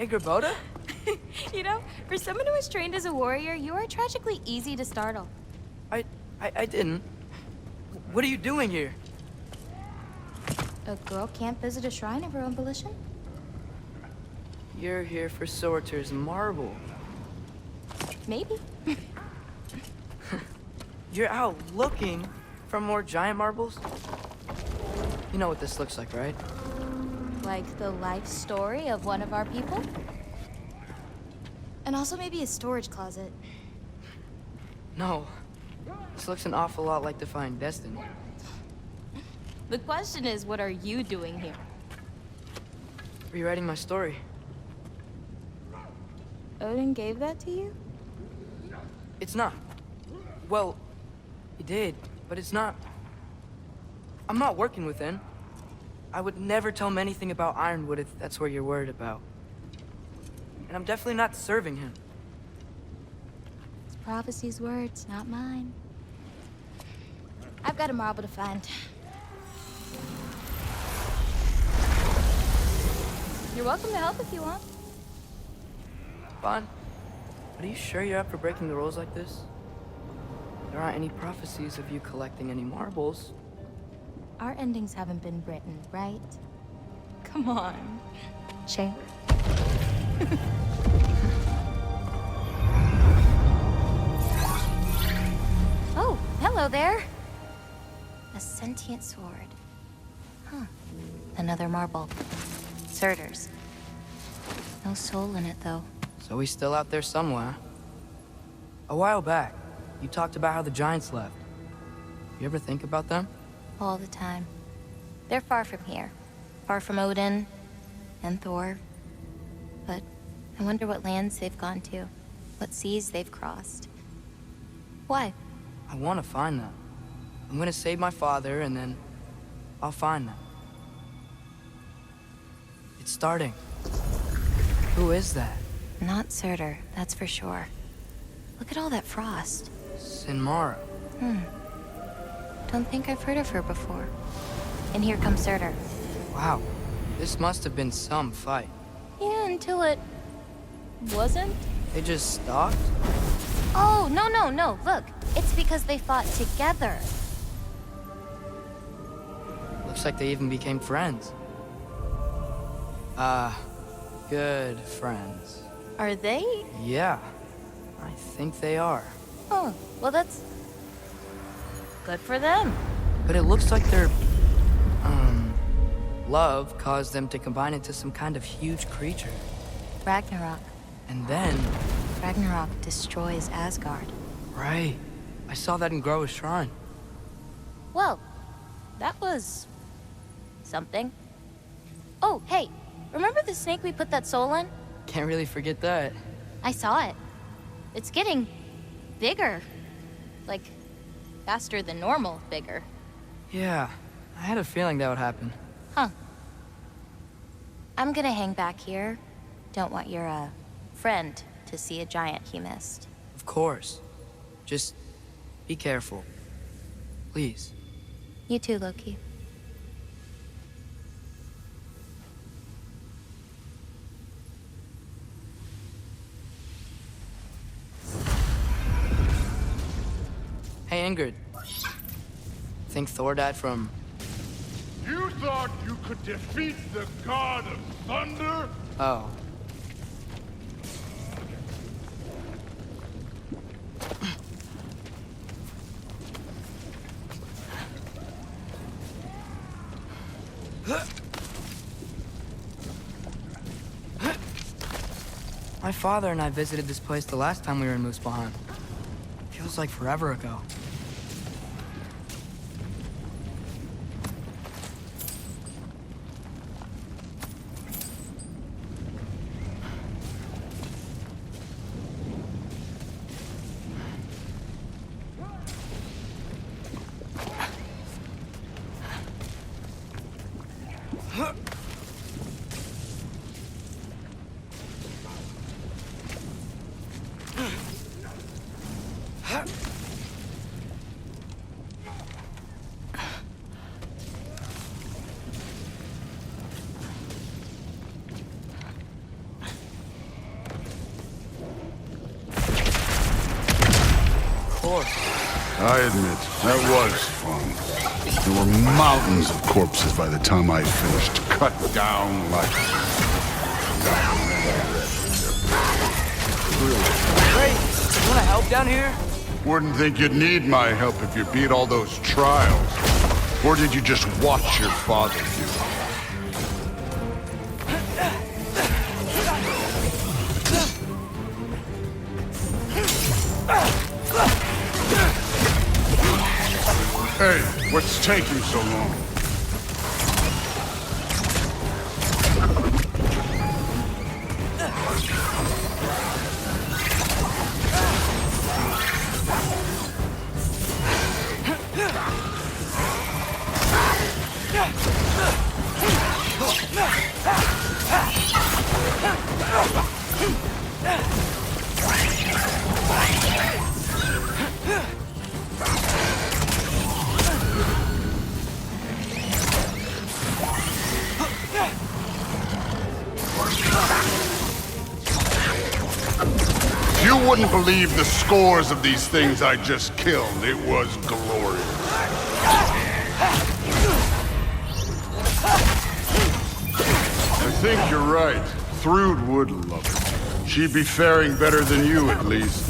Boda? You know, for someone who was trained as a warrior, you are tragically easy to startle. I didn't. What are you doing here? A girl can't visit a shrine of her own volition? You're here for Sorter's marble. Maybe. You're out looking for more giant marbles? You know what this looks like, right? Like the life story of one of our people? And also maybe a storage closet. No. This looks an awful lot like Defying Destiny. The question is, what are you doing here? Rewriting my story. Odin gave that to you? It's not. Well, he did, but it's not. I'm not working with him. I would never tell him anything about Ironwood if that's what you're worried about. And I'm definitely not serving him. It's prophecy's words, not mine. I've got a marble to find. You're welcome to help if you want. Fine. But are you sure you're up for breaking the rules like this? There aren't any prophecies of you collecting any marbles. Our endings haven't been written, right? Come on. Shame. Oh, hello there. A sentient sword. Huh. Another marble. Surtur's. No soul in it, though. So he's still out there somewhere. A while back, you talked about how the giants left. You ever think about them? All the time. They're far from here. Far from Odin and Thor. But I wonder what lands they've gone to. What seas they've crossed. Why? I want to find them. I'm gonna save my father, and then I'll find them. It's starting. Who is that? Not Surtur, that's for sure. Look at all that frost. Sinmara. Don't think I've heard of her before. And here comes Surtur. Wow. This must have been some fight. Yeah, until it... wasn't? They just stalked? Oh, no. Look, it's because they fought together. Looks like they even became friends. Good friends. Are they? Yeah, I think they are. Oh, well that's... good for them. But it looks like their, love caused them to combine into some kind of huge creature. Ragnarok. And then... Ragnarok destroys Asgard. Right. I saw that in Groa's shrine. Well, that was... something. Oh, hey, remember the snake we put that soul in? Can't really forget that. I saw it. It's getting... bigger. Like, faster than normal bigger. Yeah, I had a feeling that would happen. Huh. I'm gonna hang back here. Don't want your, friend to see a giant he missed. Of course. Just be careful. Please. You too, Loki. Hey, Ingrid. Think Thor died from... You thought you could defeat the god of thunder? Oh. My father and I visited this place the last time we were in Muspelheim. Feels like forever ago. course. I admit, that was fun. There were mountains of corpses by the time I finished, cut down like... Great. You wanna help down here? Wouldn't think you'd need my help if you beat all those trials. Or did you just watch your father do it? Hey, what's taking so long? You wouldn't believe the scores of these things I just killed. It was glorious. I think you're right. Thrud would love it. She'd be faring better than you, at least.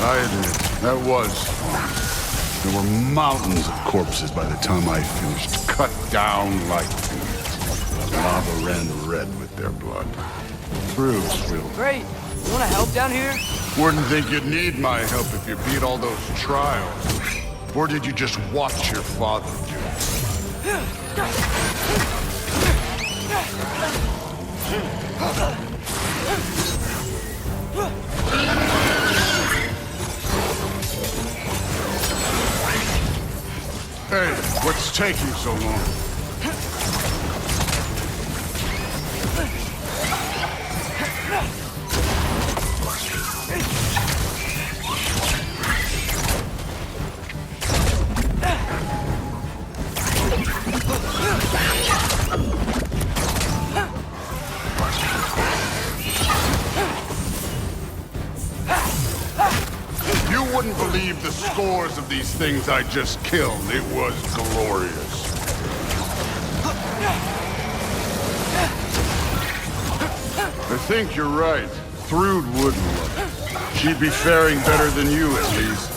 I admit, that was fun. There were mountains of corpses by the time I finished, cut down like peanuts. Lava ran red with their blood. Thrud's real. Great. You wanna help down here? Wouldn't think you'd need my help if you beat all those trials. Or did you just watch your father do it? Hey, what's taking so long? You wouldn't believe the scores of these things I just killed. It was glorious. I think you're right. Thrud would love it. She'd be faring better than you, at least.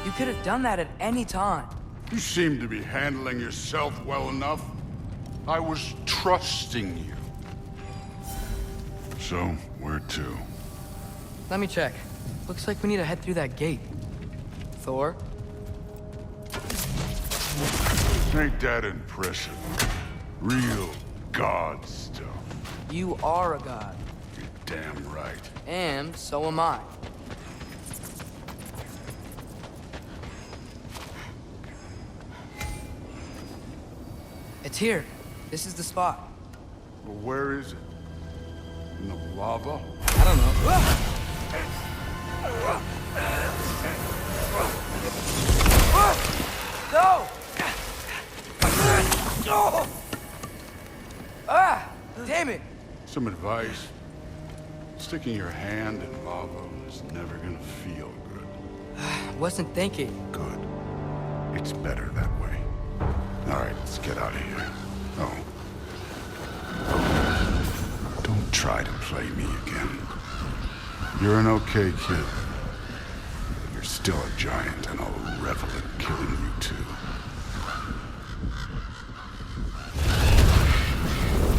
You could have done that at any time. You seem to be handling yourself well enough. I was trusting you. So, where to? Let me check. Looks like we need to head through that gate. Thor? Ain't that impressive? Real god stuff. You are a god. You're damn right. And so am I. It's here. This is the spot. But where is it? In the lava? I don't know. No! Ah! Damn it! Some advice. Sticking your hand in lava is never gonna feel good. Wasn't thinking. Good. It's better that way. All right, let's get out of here. Oh. Don't try to play me again. You're an okay kid. But you're still a giant, and I'll revel in killing you too.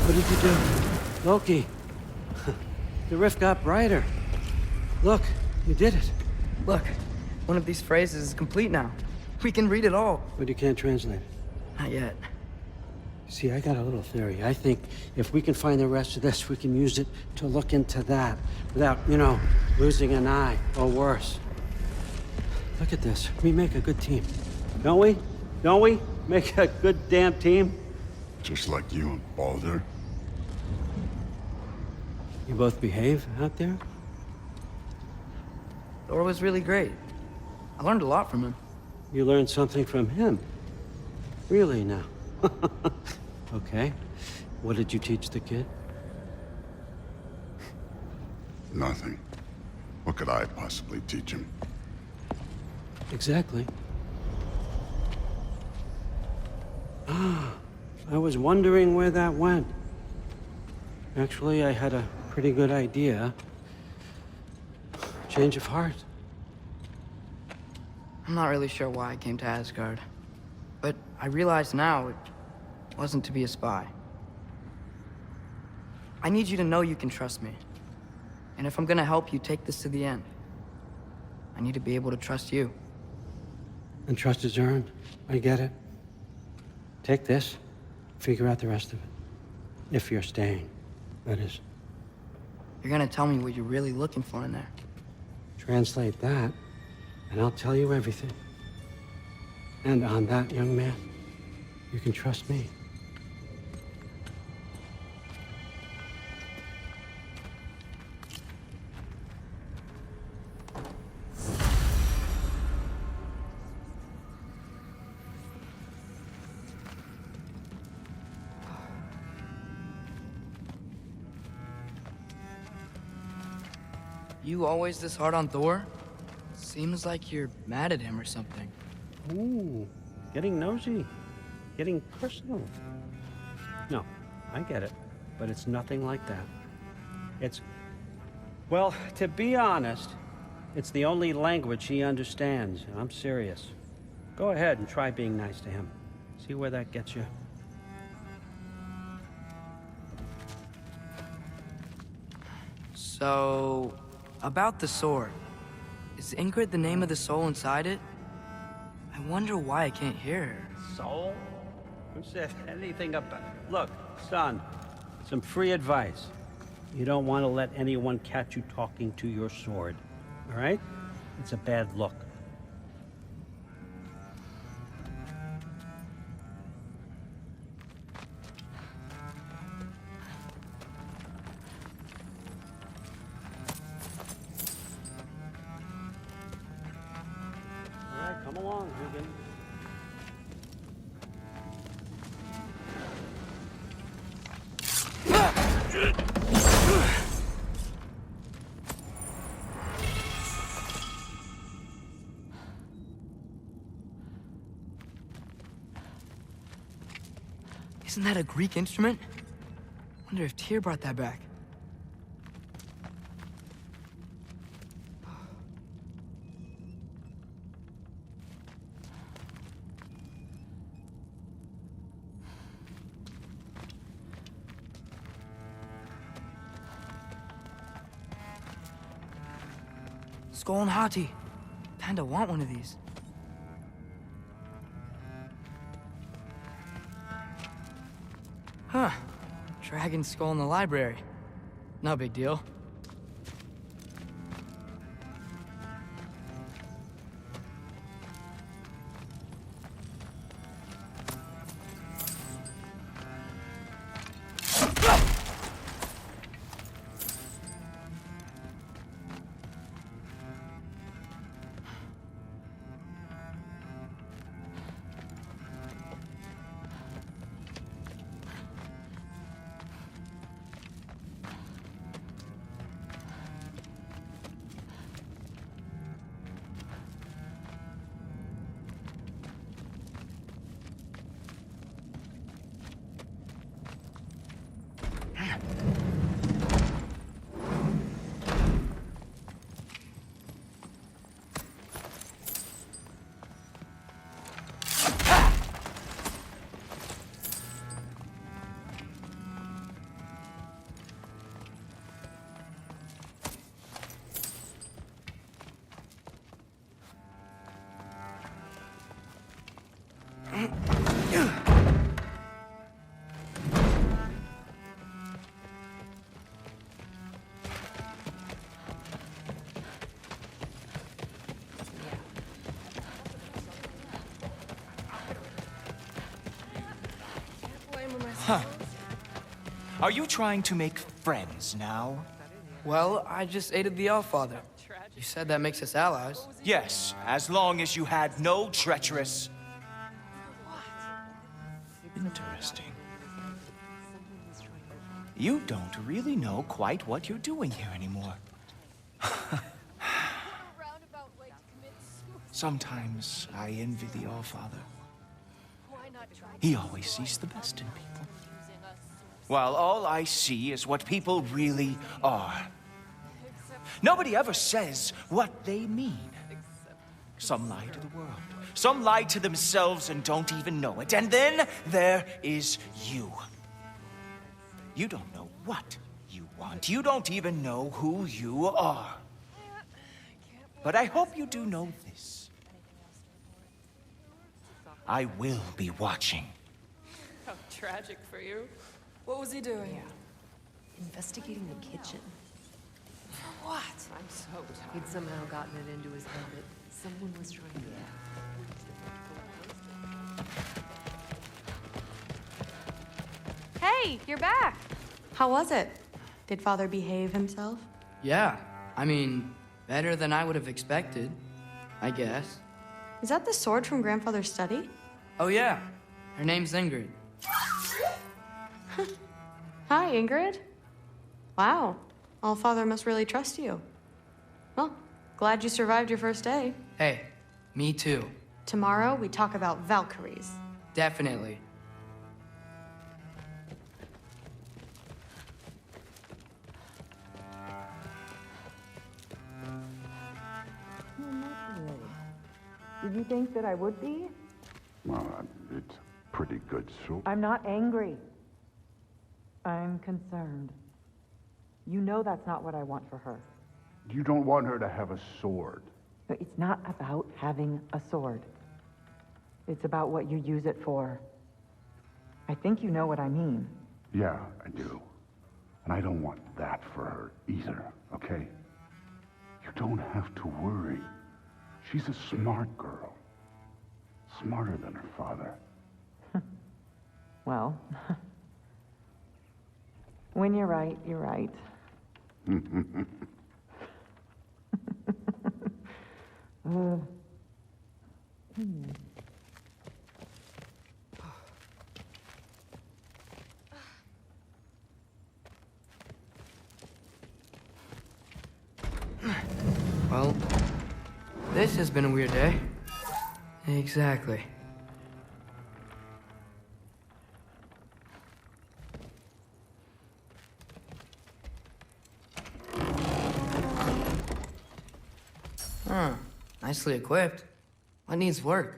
What did you do? Loki. The rift got brighter. Look, you did it. Look, one of these phrases is complete now. We can read it all. But you can't translate it. Not yet. See, I got a little theory. I think if we can find the rest of this, we can use it to look into that without, losing an eye or worse. Look at this. We make a good team. Don't we? Don't we? Make a good damn team? Just like you and Baldur. You both behave out there? Thor was really great. I learned a lot from him. You learned something from him? Really now? Okay. What did you teach the kid? Nothing. What could I possibly teach him? Exactly. Ah, I was wondering where that went. Actually, I had a pretty good idea. Change of heart. I'm not really sure why I came to Asgard. But I realize now it wasn't to be a spy. I need you to know you can trust me. And if I'm gonna help you take this to the end, I need to be able to trust you. And trust is earned. I get it. Take this, figure out the rest of it. If you're staying, that is. You're gonna tell me what you're really looking for in there. Translate that, and I'll tell you everything. And on that, young man, you can trust me. You always this hard on Thor? Seems like you're mad at him or something. Ooh, getting nosy. Getting personal. No, I get it. But it's nothing like that. It's... Well, to be honest, it's the only language he understands. And I'm serious. Go ahead and try being nice to him. See where that gets you. So, about the sword. Is Ingrid the name of the soul inside it? I wonder why I can't hear her. Soul? Who said anything about... Look, son, some free advice. You don't want to let anyone catch you talking to your sword. All right? It's a bad look. All right, come along, Hugin. Isn't that a Greek instrument? Wonder if Tyr brought that back. Skull and Hati. Kinda want one of these. Huh. Dragon skull in the library. No big deal. Are you trying to make friends now? Well, I just aided the Allfather. You said that makes us allies. Yes, as long as you had no treacherous... Interesting. You don't really know quite what you're doing here anymore. Sometimes I envy the Allfather. He always sees the best in people. While all I see is what people really are. Nobody ever says what they mean. Some lie to the world. Some lie to themselves and don't even know it. And then there is you. You don't know what you want. You don't even know who you are. But I hope you do know this. I will be watching. How tragic for you. What was he doing? Investigating the kitchen. For what? I'm so tired. He'd somehow gotten it into his head that someone was trying to... Hey, you're back. How was it? Did Father behave himself? Yeah, I mean, better than I would have expected, I guess. Is that the sword from Grandfather's study? Oh yeah, her name's Ingrid. Hi, Ingrid. Wow, Allfather must really trust you. Well, glad you survived your first day. Hey, me too. Tomorrow, we talk about Valkyries. Definitely. Did you think that I would be? Well, it's pretty good soup. I'm not angry. I'm concerned. You know that's not what I want for her. You don't want her to have a sword. But it's not about having a sword. It's about what you use it for. I think you know what I mean. Yeah, I do. And I don't want that for her either, okay? You don't have to worry. She's a smart girl. Smarter than her father. Well, when you're right, you're right. Well, this has been a weird day. Exactly. Huh. Nicely equipped. What needs work?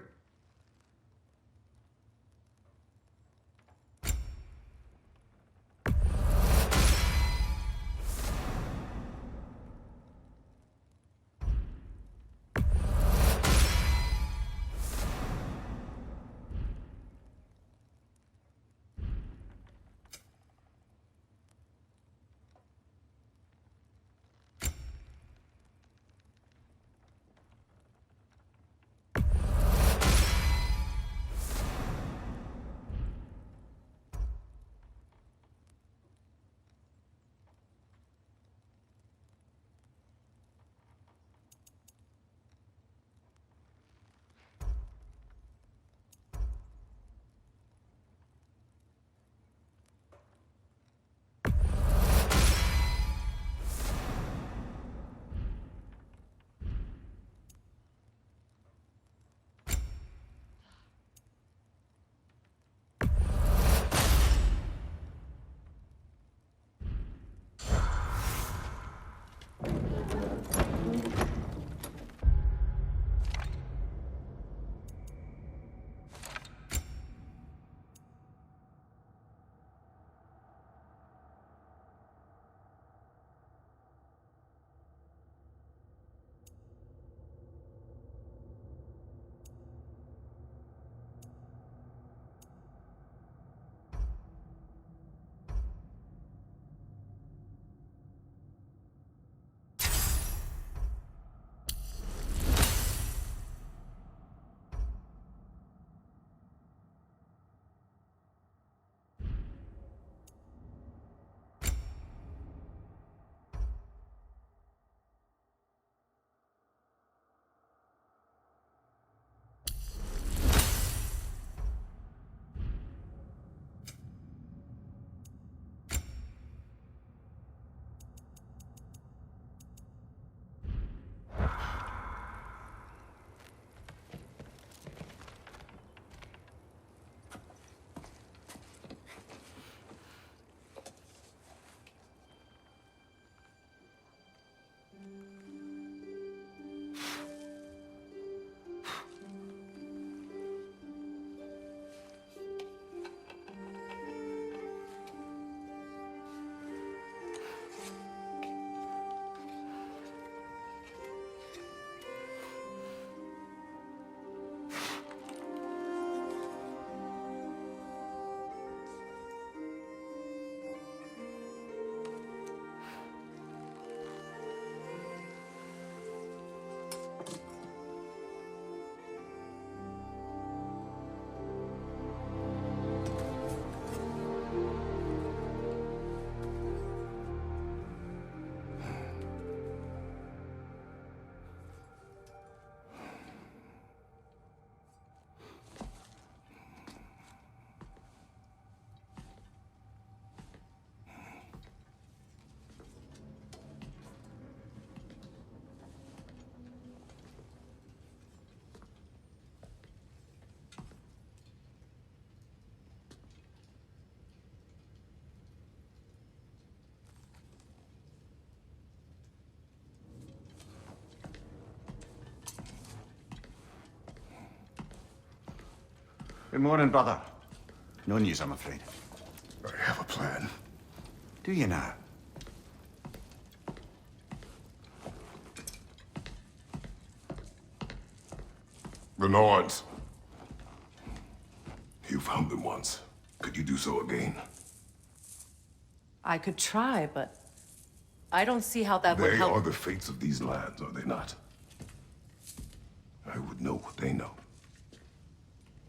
Good morning, brother. No news, I'm afraid. I have a plan. Do you now? The Norns. You found them once. Could you do so again? I could try, but I don't see how that would They help. are the fates of these lands, are they not? I would know what they know,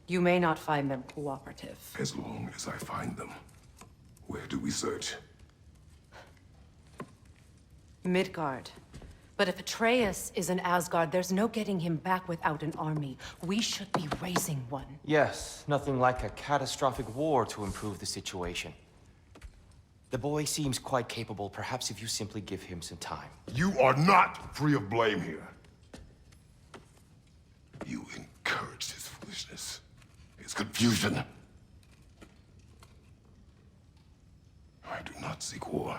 You may not find them cooperative. as long as I find them. Where do we search? Midgard. But if Atreus is in Asgard, there's no getting him back without an army. We should be raising one. Yes, nothing like a catastrophic war to improve the situation. The boy seems quite capable, perhaps if you simply give him some time. You are not free of blame here. You encouraged his foolishness, his confusion. I do not seek war.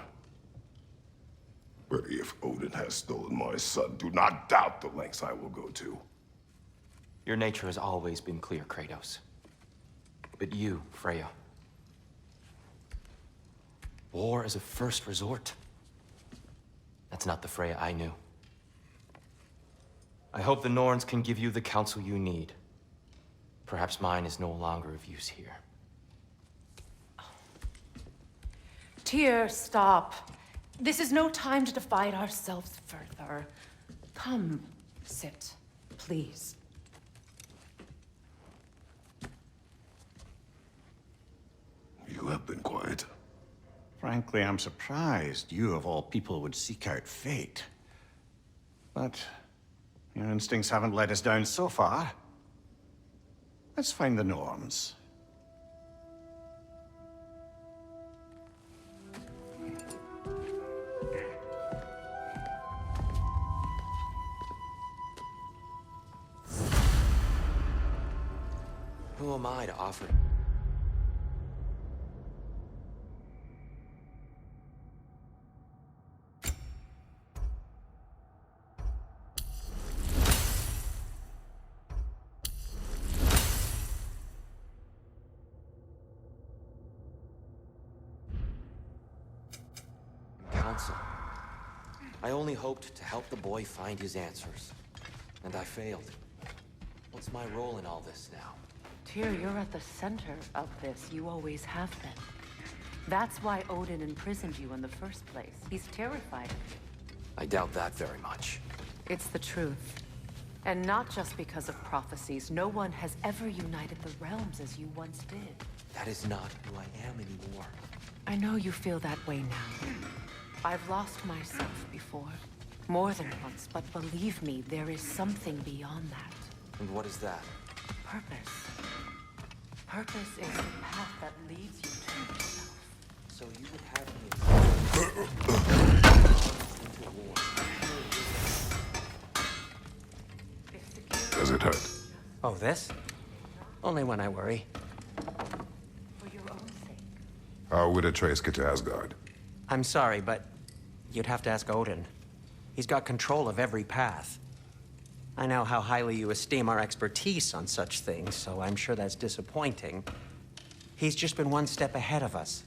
But if Odin has stolen my son, do not doubt the lengths I will go to. Your nature has always been clear, Kratos. But you, Freya. War is a first resort. That's not the Freya I knew. I hope the Norns can give you the counsel you need. Perhaps mine is no longer of use here. Tyr, stop. This is no time to divide ourselves further. Come, sit, please. You have been quiet. Frankly, I'm surprised you, of all people, would seek out fate. But your instincts haven't let us down so far. Let's find the Norns. Who am I to offer? Counsel. I only hoped to help the boy find his answers. And I failed. What's my role in all this now? Tyr, you're at the center of this. You always have been. That's why Odin imprisoned you in the first place. He's terrified of you. I doubt that very much. It's the truth. And not just because of prophecies. No one has ever united the realms as you once did. That is not who I am anymore. I know you feel that way now. I've lost myself before. More than once, but believe me, there is something beyond that. And what is that? Purpose. Purpose is the path that leads you to yourself. So you would have me into war. Does it hurt? Oh, this? Only when I worry. For your own sake. How would Atreus get to Asgard? I'm sorry, but you'd have to ask Odin. He's got control of every path. I know how highly you esteem our expertise on such things, so I'm sure that's disappointing. He's just been one step ahead of us.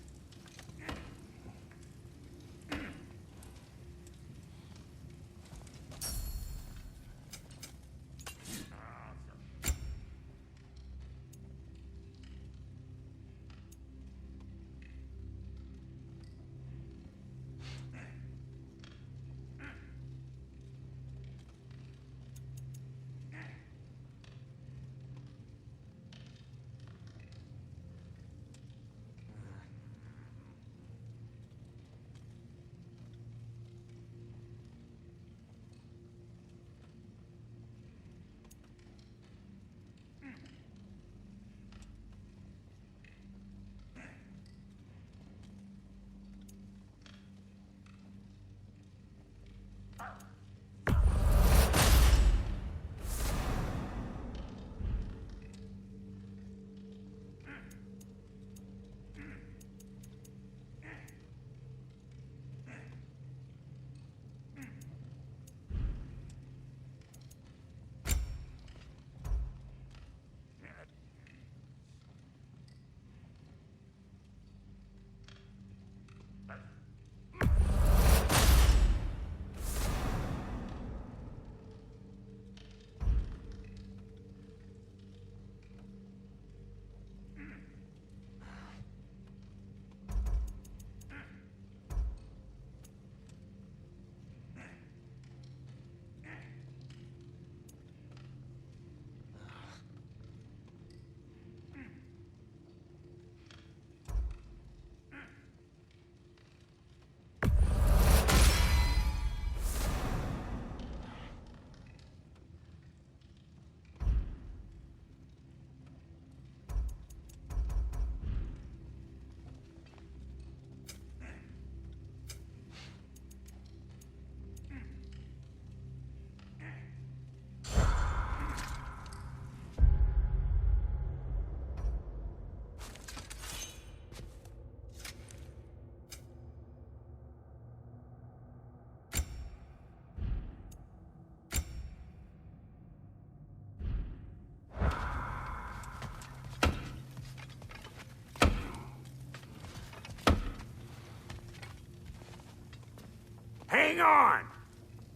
Hang on!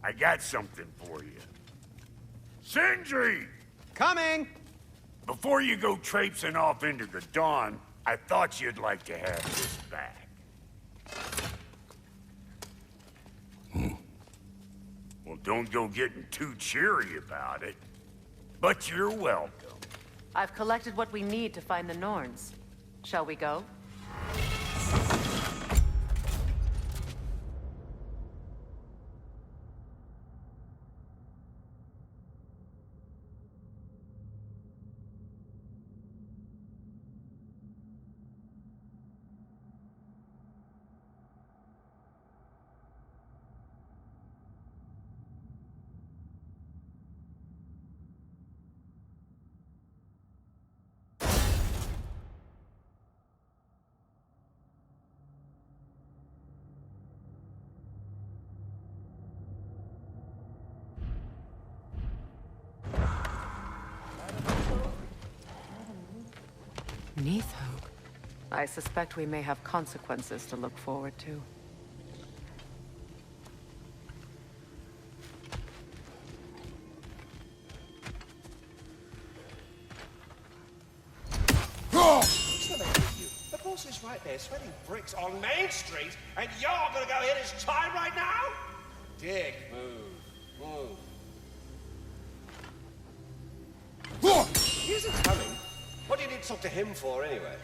I got something for you. Sindri! Coming! Before you go traipsing off into the dawn, I thought you'd like to have this back. Well, don't go getting too cheery about it. But you're welcome. I've collected what we need to find the Norns. Shall we go? Neathog. I suspect we may have consequences to look forward to. The boss is right there, sweating bricks on Main Street, and you're gonna go hit his time right now? Dick, move. He isn't coming. What do you need to talk to him for, anyway?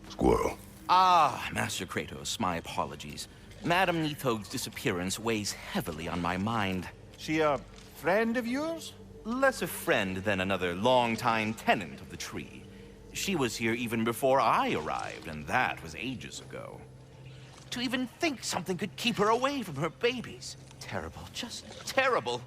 Squirrel. Ah, Master Kratos, my apologies. Madame Neathog's disappearance weighs heavily on my mind. She a friend of yours? Less a friend than another longtime tenant of the tree. She was here even before I arrived, and that was ages ago. To even think something could keep her away from her babies. Terrible, just terrible.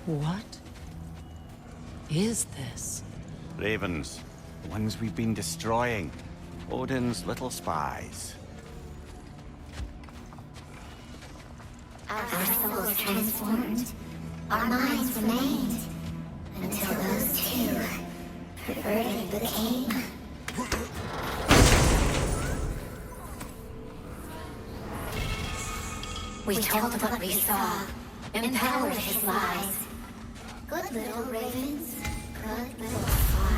What is this? Ravens. The ones we've been destroying. Odin's little spies. Our souls transformed. Our minds remained. Until those two perverted became. We told what we saw. Empowered his lies. Good little ravens. Good little spies.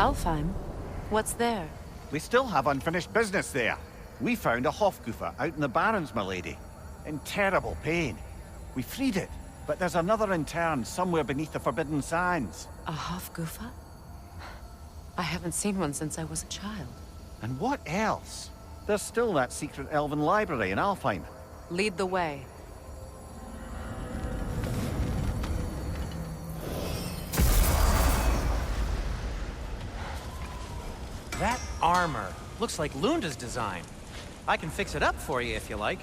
Alfheim? What's there? We still have unfinished business there. We found a Hofgufer out in the Barrens, my lady. In terrible pain. We freed it, but there's another interned somewhere beneath the Forbidden Sands. A Hofgufer? I haven't seen one since I was a child. And what else? There's still that secret elven library in Alfheim. Lead the way. That armor looks like Lunda's design. I can fix it up for you if you like.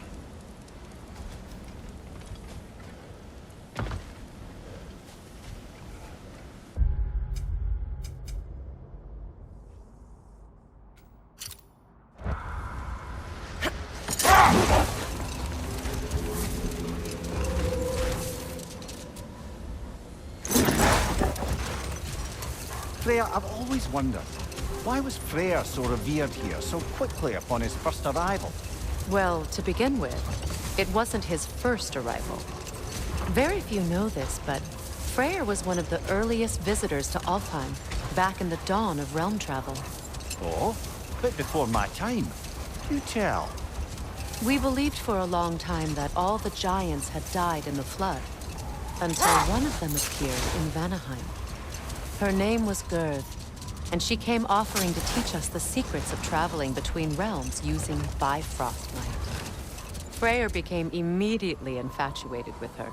Freya, I've always wondered, why was Freyr so revered here so quickly upon his first arrival? Well, to begin with, it wasn't his first arrival. Very few know this, but Freyr was one of the earliest visitors to Alfheim, back in the dawn of realm travel. Oh, a bit before my time. Do tell. We believed for a long time that all the giants had died in the flood, until one of them appeared in Vanaheim. Her name was Gerd, and she came offering to teach us the secrets of traveling between realms using Bifrost light. Freyr became immediately infatuated with her.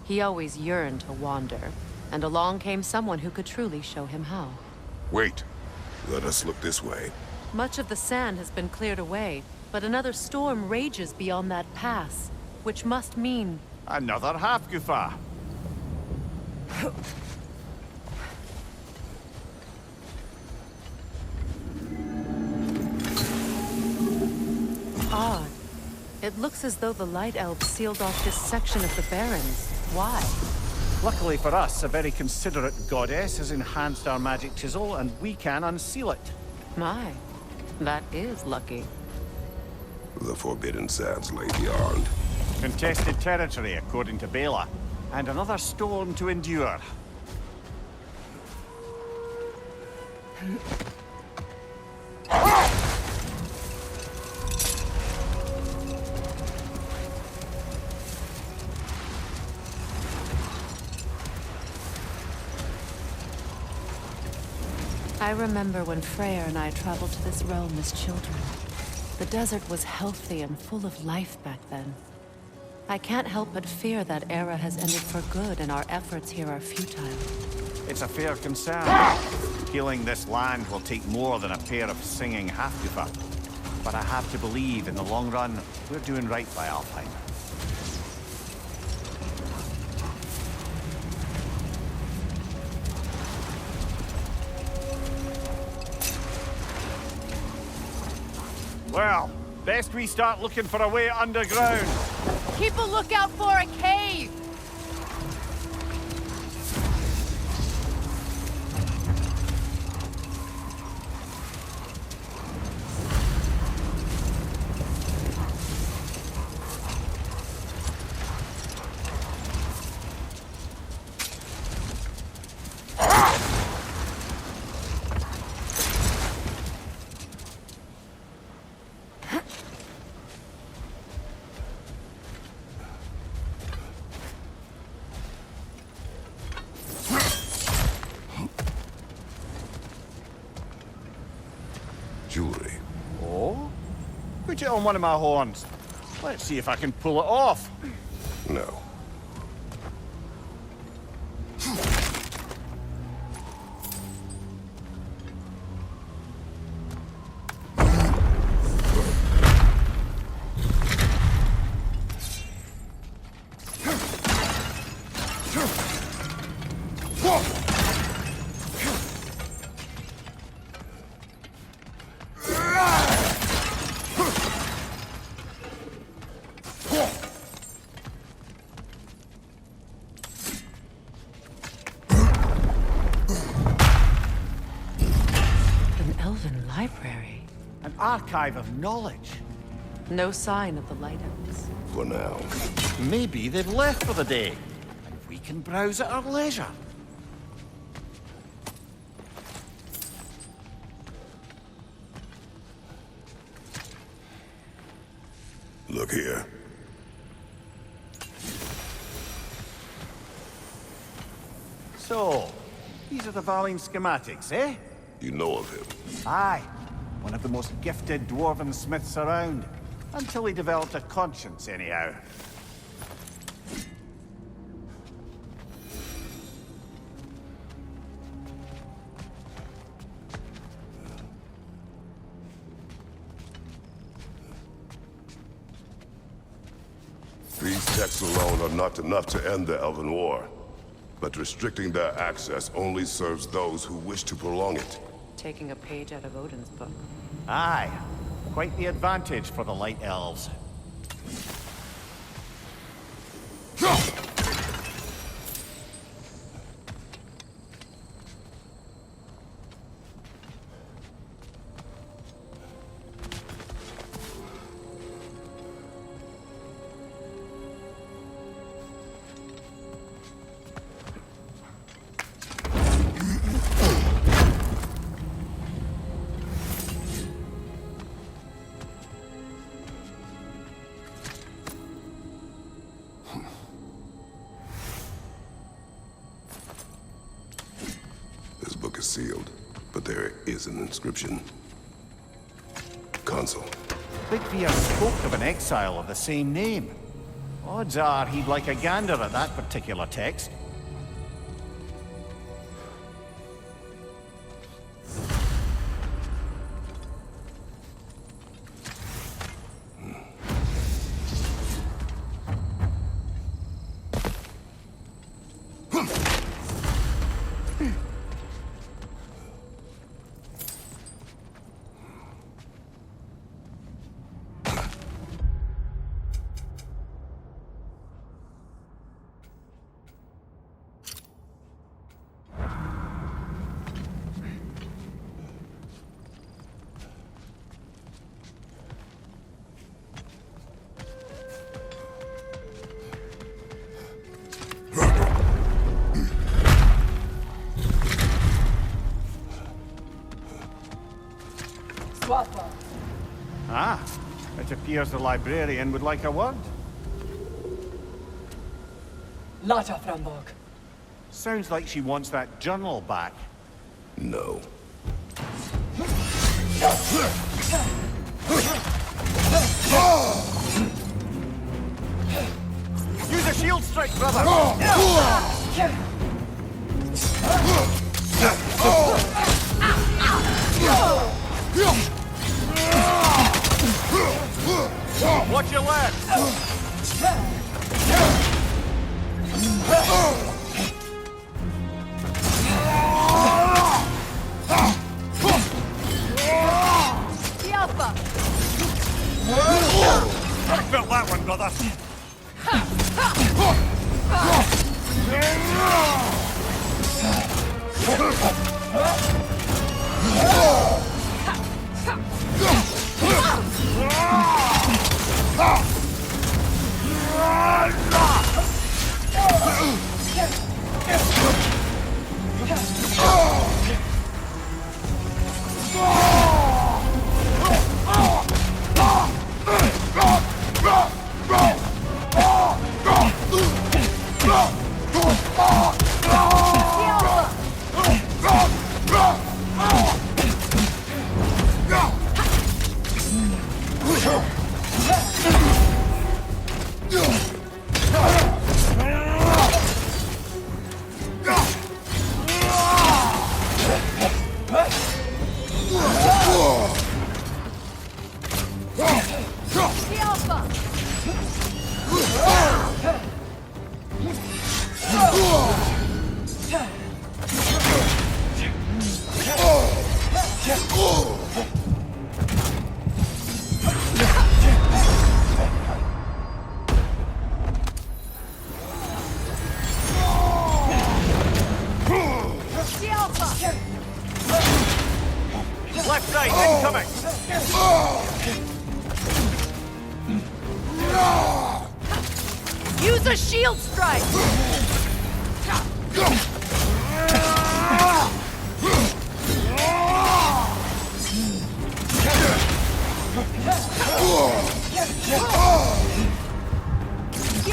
He always yearned to wander, and along came someone who could truly show him how. Wait. Let us look this way. Much of the sand has been cleared away, but another storm rages beyond that pass, which must mean... Another Hofgufer. Odd. It looks as though the Light Elves sealed off this section of the Barrens. Why? Luckily for us, a very considerate goddess has enhanced our magic chisel, and we can unseal it. My, that is lucky. The Forbidden Sands lay beyond. Contested territory, according to Bela. And another storm to endure. I remember when Freyr and I traveled to this realm as children. The desert was healthy and full of life back then. I can't help but fear that era has ended for good and our efforts here are futile. It's a fair concern. Healing this land will take more than a pair of singing Hofgufer. But I have to believe, in the long run, we're doing right by Alfheim. Well, best we start looking for a way underground. Keep a lookout for a cave! Jewelry. Oh? Put it on one of my horns. Let's see if I can pull it off. No. Library. An archive of knowledge. No sign of the Light Elves. For now. Maybe they've left for the day. And we can browse at our leisure. Look here. So, these are the Valine schematics, eh? You know of him? Aye. One of the most gifted dwarven smiths around. Until he developed a conscience, anyhow. These texts alone are not enough to end the Elven War. But restricting their access only serves those who wish to prolong it. Taking a page out of Odin's book. Aye. Quite the advantage for the Light Elves. This book is sealed, but there is an inscription. Consul. Big Bear spoke of an exile of the same name. Odds are he'd like a gander at that particular text. Ah, it appears the librarian would like a word. Lata Framborg. Sounds like she wants that journal back. No. Use a shield strike, brother! Watch your left! Felt that one, brother. Left side, incoming! Use a shield strike!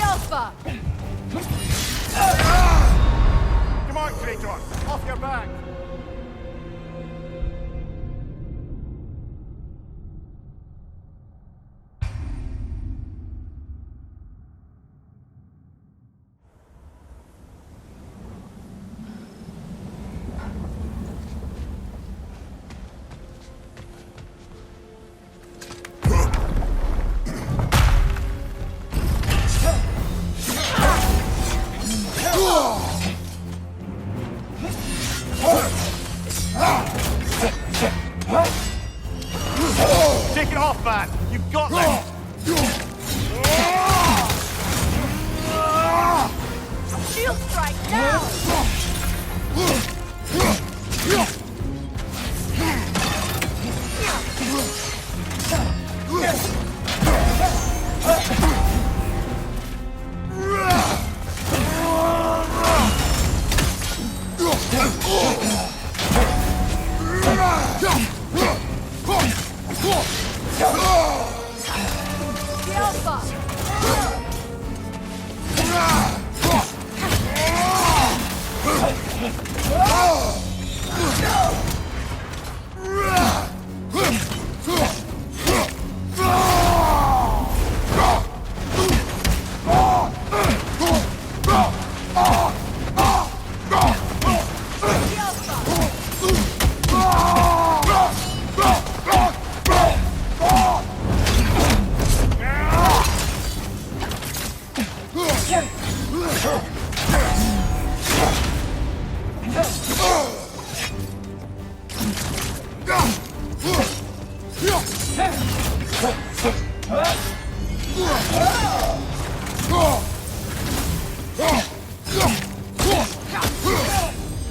Alpha! Come on, Kratos! Off your back! Take it off, man! You've got this! Shield strike now!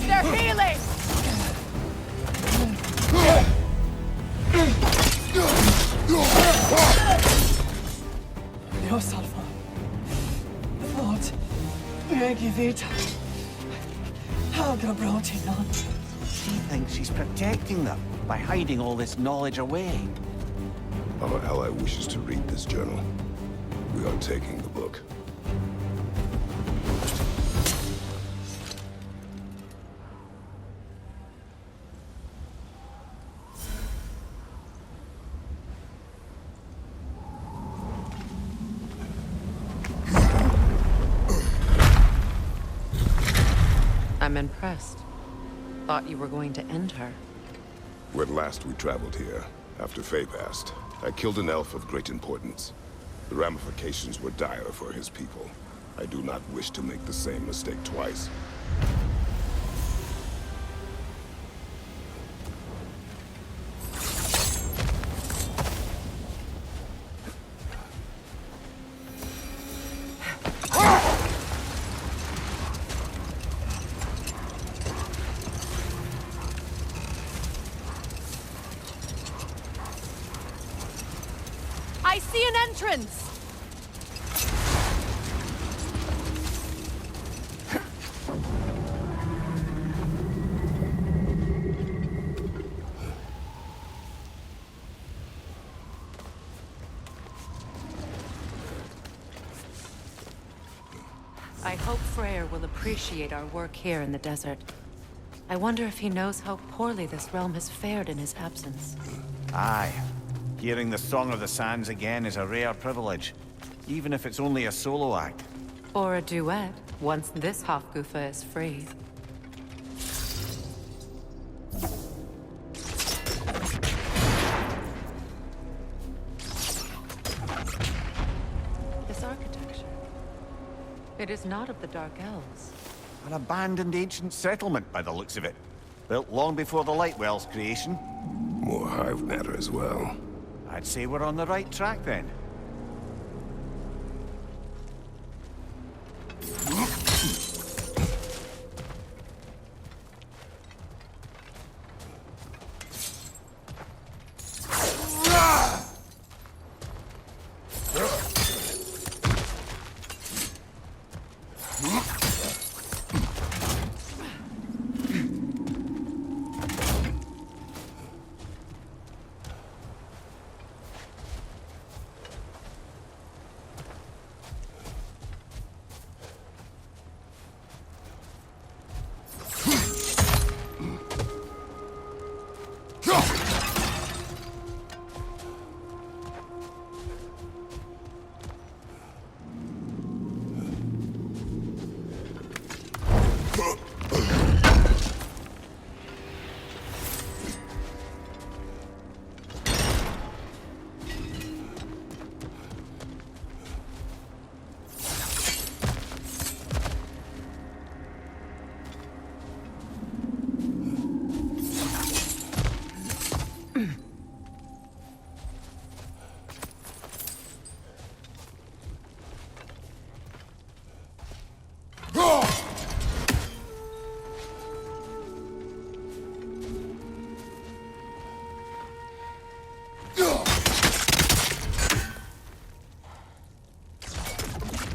They're healing! Dios, Alpha. Förlåt. Jag vet. Jag bra till någon. She thinks she's protecting them by hiding all this knowledge away. Our ally wishes to read this journal. We are taking the book. I'm impressed. Thought you were going to end her. When last we traveled here, after Faye passed, I killed an elf of great importance. The ramifications were dire for his people. I do not wish to make the same mistake twice. I see an entrance! I hope Freyr will appreciate our work here in the desert. I wonder if he knows how poorly this realm has fared in his absence. Aye. Hearing the Song of the Sands again is a rare privilege, even if it's only a solo act. Or a duet, once this Hofgufa is free. This architecture. It is not of the Dark Elves. An abandoned ancient settlement, by the looks of it. Built long before the Lightwell's creation. More hive matter as well. I'd say we're on the right track, then.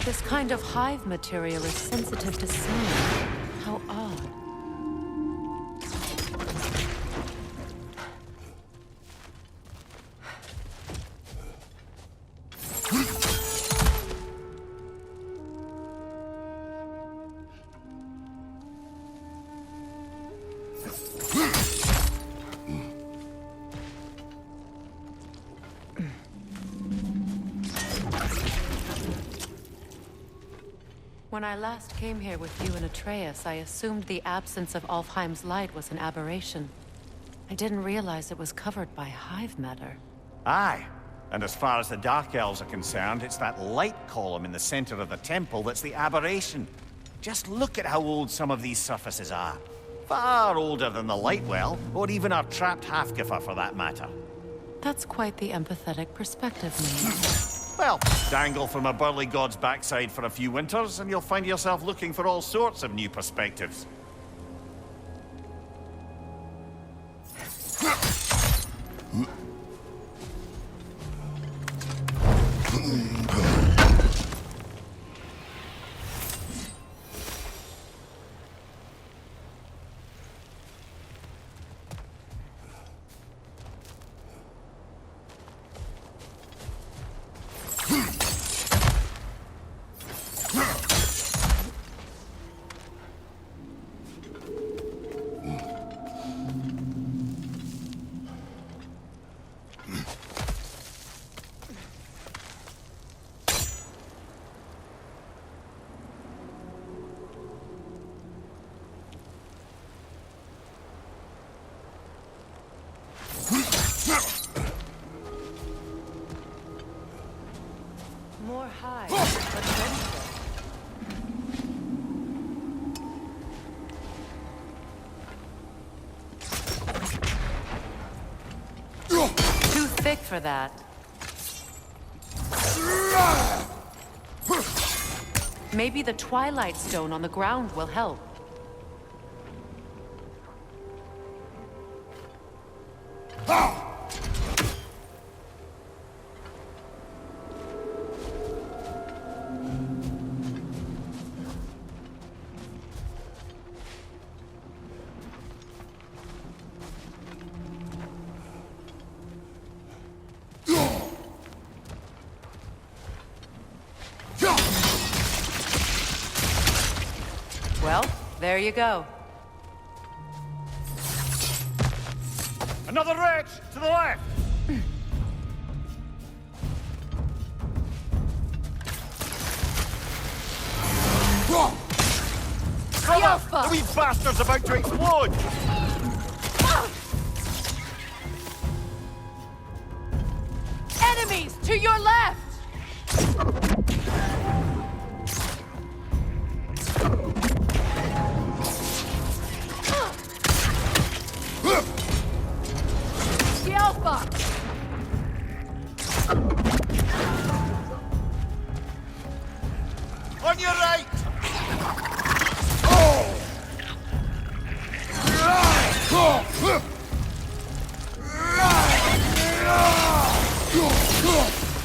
This kind of hive material is sensitive to sound. How odd. When I last came here with you and Atreus, I assumed the absence of Alfheim's light was an aberration. I didn't realize it was covered by hive matter. Aye. And as far as the Dark Elves are concerned, it's that light column in the center of the temple that's the aberration. Just look at how old some of these surfaces are. Far older than the light well, or even our trapped Halfgiffer for that matter. That's quite the empathetic perspective, mate. Well, dangle from a burly god's backside for a few winters, and you'll find yourself looking for all sorts of new perspectives. More hive, but vengeful. Too thick for that. Maybe the Twilight Stone on the ground will help. Well, there you go. Another ridge to the left! Cover! The wee bastard's about to explode! Enemies to your left! The Alpha! On your right!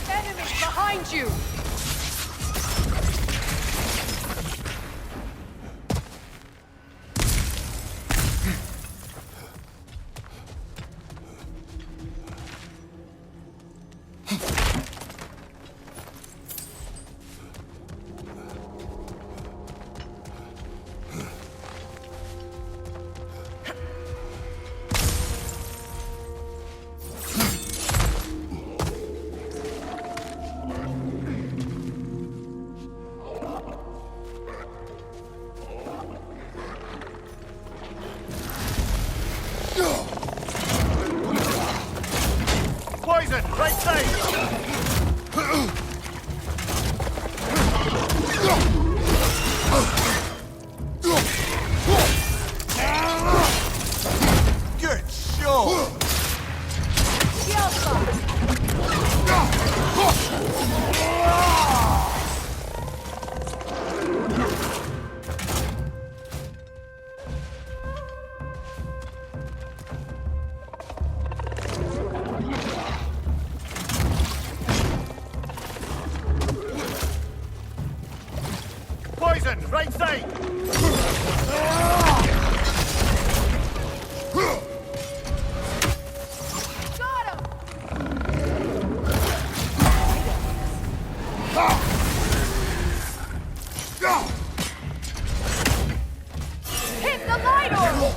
Enemies behind you! Poison! Right side! Hit the light orb!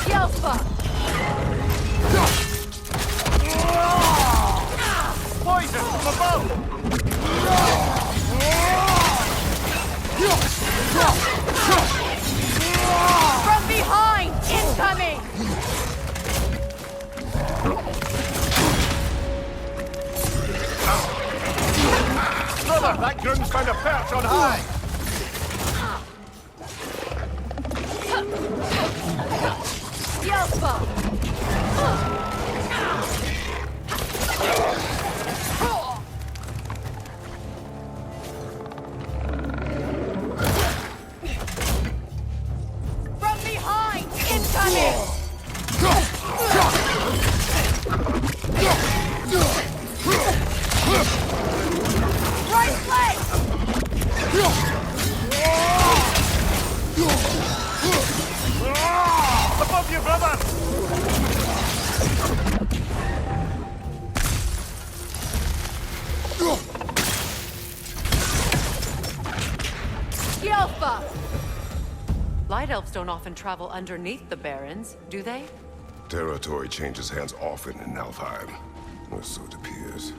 Yelpa! Poison from above! From behind! Incoming! Brother, that groom's found a perch on high! Yelpa! From behind! Incoming! Right leg! Above you, brother! Yelpa! Light elves don't often travel underneath the barrens, do they? Territory changes hands often in Alfheim, or so it appears.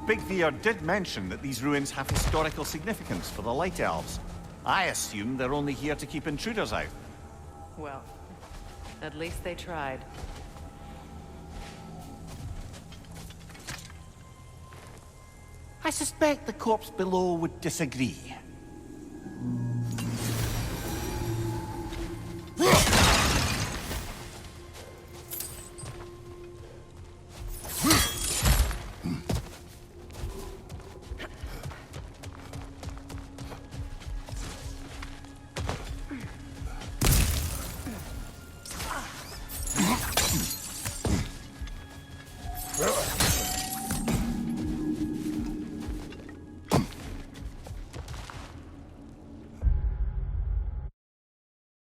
Big Veer did mention that these ruins have historical significance for the Light Elves. I assume they're only here to keep intruders out. Well, at least they tried. I suspect the corpse below would disagree.